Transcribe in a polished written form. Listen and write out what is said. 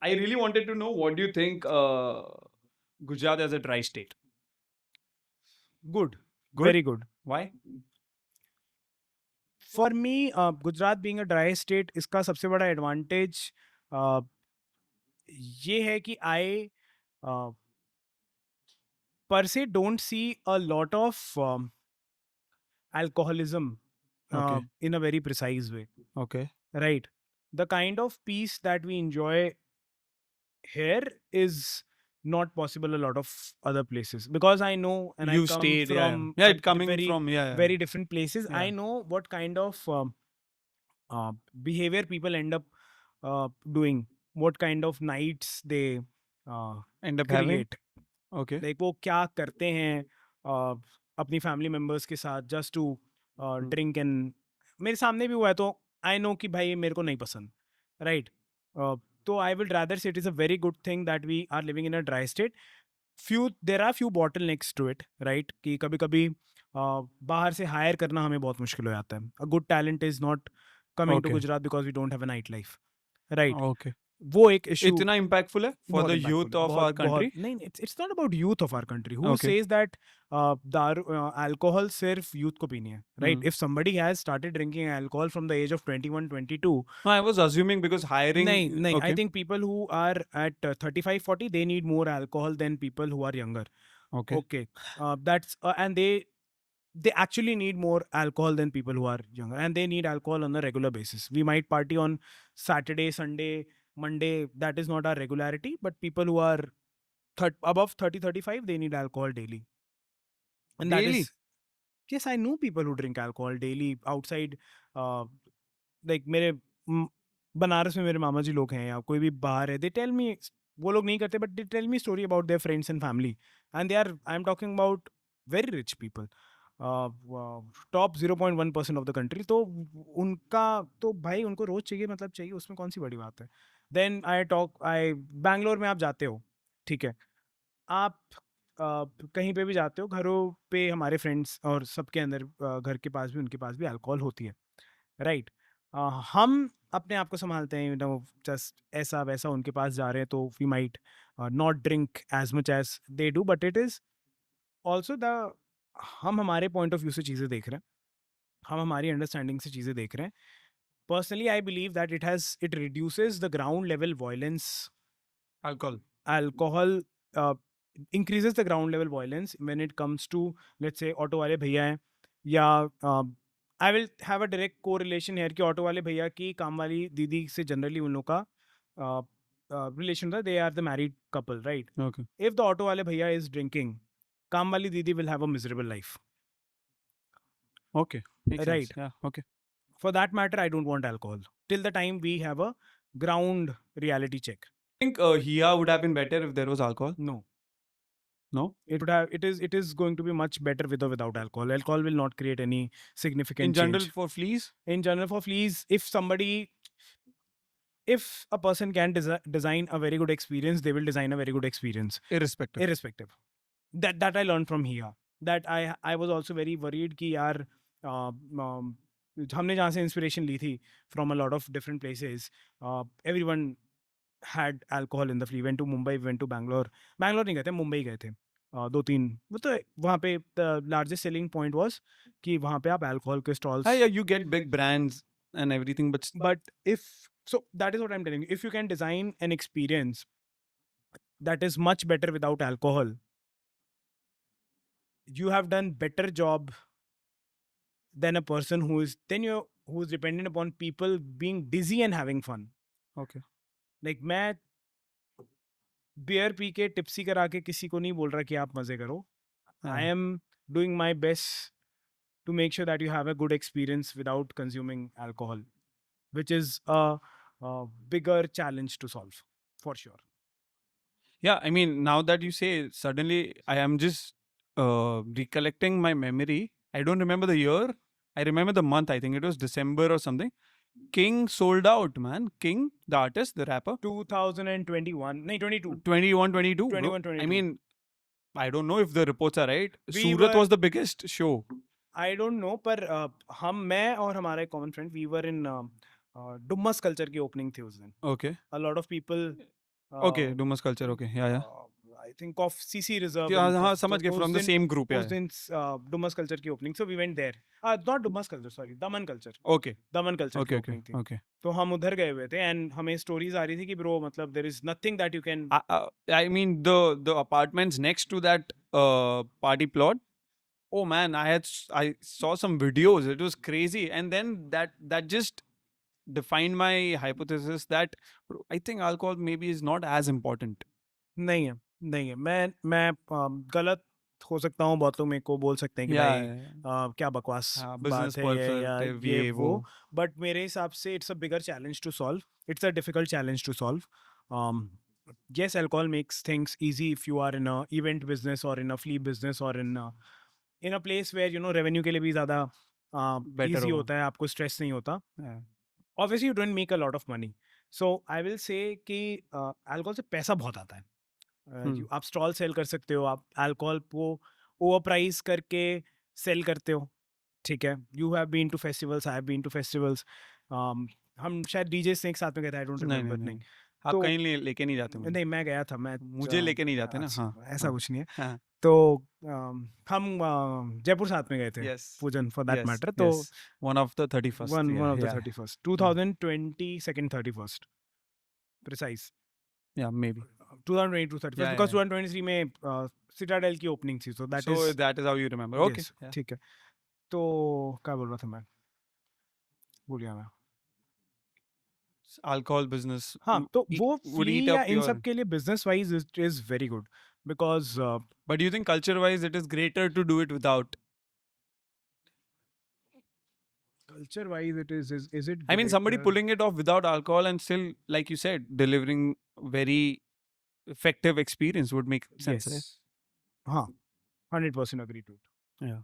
I really wanted to know, what do you think Gujarat as a dry state? Good. Good? Very good. Why? For me, Gujarat being a dry state, इसका सबसे बड़ा advantage ये है कि I per se don't see a lot of alcoholism Okay. in a very precise way. Okay. Right. The kind of peace that we enjoy here is not possible a lot of other places, because I know, and I You come stayed, yeah. from Yeah, a it coming very from, yeah. very different places. Yeah. I know what kind of behavior people end up doing, what kind of nights they End up having? create, Okay. like वो क्या करते हैं अपनी family members के साथ just to drink and मेरे सामने भी हुआ है, तो आई नो कि भाई मेरे को नहीं पसंद, राइट? तो I will rather say it is a very good thing that we are living in a dry state. There are few bottle next to it, right? कि कभी कभी बाहर से हायर करना हमें बहुत मुश्किल हो जाता है. A good talent is not coming to Okay. Gujarat because we don't have a night life, right? Okay. वो एक इशू इतना impactful है for बहुत the impactful youth है, of our बहुत बहुत country? नहीं, it's not about youth of our country. Who Okay. says that दारू alcohol सिर्फ youth को पीनी है, right? If somebody has started drinking alcohol from the age of 21 22, No, I was assuming because hiring. नहीं नहीं, I Okay. think people who are at 35 40, they need more alcohol than people who are younger. Okay. Okay. That's and they actually need more alcohol than people who are younger, and they need alcohol on a regular basis. We might party on Saturday, Sunday, Monday. That is not our regularity, but people who are above 30 35, they need alcohol daily. And that Daily? is, yes, I know people who drink alcohol daily outside. Like मेरे बनारस में मेरे मामा जी लोग हैं, या कोई भी बाहर है, दे टेल मी, वो लोग नहीं करते, but they tell me story about their friends and family, and they are, I am talking about very rich people, top 0.1% of the country. तो उनका तो भाई उनको रोज चाहिए, मतलब चाहिए, उसमें कौन सी बड़ी बात है? देन आई बैंगलोर में आप जाते हो, ठीक है, आप कहीं पे भी जाते हो, घरों पे हमारे फ्रेंड्स और सबके अंदर घर के पास भी, उनके पास भी अल्कोहल होती है, राइट? हम अपने आप को संभालते हैं, जस्ट ऐसा वैसा उनके पास जा रहे हैं तो we might not drink as much as they do, but it is also the, हम हमारे पॉइंट ऑफ व्यू से चीज़ें देख रहे हैं, हम हमारी अंडरस्टैंडिंग से चीज़ें देख रहे हैं. Personally I believe that it reduces the ground level violence. Alcohol. Alcohol increases the ground level violence when it comes to, let's say, auto वाले भैया हैं, या I will have a direct correlation here कि auto वाले भैया की काम वाली दीदी से जनरली उन लोग का रिलेशन होता है, they are the married couple, right? Okay. If the auto वाले भैया इज ड्रिंकिंग, काम वाली दीदी will have a miserable life, Okay. Makes sense. Right? Yeah. Okay. For that matter I don't want alcohol till the time we have a ground reality check. I think here would have been better if there was alcohol. No. No? It is going to be much better with or without alcohol. Alcohol will not create any significant In general, change. for fleas? In general, for fleas, if a person can design a very good experience, they will design a very good experience, Irrespective. irrespective. That I learned from here. That I was also very worried कि यार हमने जहाँ से inspiration ली थी from a lot of different places, everyone had alcohol in the fleet. Went to Mumbai, went to Bangalore. Bangalore नहीं गए थे, मुंबई गए थे. दो तीन, वो तो वहाँ पे the largest selling point was कि वहाँ पे आप alcohol के stalls. Yeah, you get big brands and everything, But so that is what I'm telling you. If you can design an experience that is much better without alcohol, you have done better job than a person who's dependent upon people being busy and having fun. Okay. Like मैं beer P के tipsy करा के किसी को नहीं बोल रहा कि आप मजे करो. I am doing my best to make sure that you have a good experience without consuming alcohol, which is a bigger challenge to solve, for sure. Yeah, I mean, now that you say, suddenly I am just recollecting my memory. I don't remember the year. I remember the month. I think it was December or something. King sold out, man. King, the artist, the rapper. 2021, no, 22. 21, 22. bro. 21, 22. I mean, I don't know if the reports are right. We Surat were- was the biggest show. I don't know, पर मैं और हमारा common friend, we were in Dumas culture की opening थी उस दिन. Okay. A lot of people Okay, Dumas culture. Okay, yeah. I think of CC Reserve. Yeah, and हाँ, तो समझ गए, उस from the दिन- same group. उस Yeah. दिन डुमस कल्चर की opening, so we went there. Not Dumas culture, sorry, Daman culture. Okay. Daman culture की Okay. ओपनिंग थी. Okay. तो हम उधर गए हुए थे एंड हमें स्टोरीज आ रही थी कि ब्रो मतलब there is nothing that you can. I mean the apartments next to that party plot. Oh man, I saw some videos. It was crazy, and then that just defined my hypothesis that I think alcohol maybe is not as important. नहीं है, नहीं है. मैं गलत हो सकता हूँ, बहुत लोग मेरे को बोल सकते हैं कि भाई क्या बकवास हाँ, बात business है ये या perspective, ये ये वो. वो. बट मेरे हिसाब से it's a bigger challenge to solve. It's a difficult challenge to solve. Yes, alcohol makes things easy if you are in a event business or in a flea business or in a place where you know revenue के लिए भी ज़्यादा Better easy होगा. होता है, आपको stress नहीं होता. Yeah. Obviously you don't make a lot of money. So I will say कि alcohol से पैसा बहुत आता है. आप स्टॉल सेल कर सकते हो, आप अल्कोहल को ओवर प्राइस करके सेल करते हो. ठीक है, you have been to festivals, I have been to festivals. हम शायद डीजे से एक साथ में गए थे, आई डोंट रिमेम्बर. नहीं, आप तो- कहीं लेके नहीं जाते मुझे. नहीं मैं गया था. मैं मुझे लेके नहीं जाते ना. अच्छा, हाँ. ऐसा हाँ. कुछ नहीं है. हाँ. तो हम जयपुर साथ में गए थे. Yes. पूजन फॉर दैट Yes, मैटर. तो yes. One of the 31st. One yeah, of the yeah. 31st 2020 second 31st precise. Yeah, maybe. 2022 31st Yeah, because yeah. 2023 में सिटाडेल की ओपनिंग थी. So that So is that is how you remember. Okay. yes, Yeah. ठीक है. तो क्या बोल रहा था मैं, भूल गया मैं. Alcohol business. हाँ, तो वो would फ्ली eat या up इन your. सब के लिए business wise it is very good because But do you think culture-wise it is greater to do it without? Culture wise it is it. I mean, somebody pulling it off without alcohol and still, like you said, delivering very effective experience would make sense, right? हाँ, 100% agree to it. Yeah.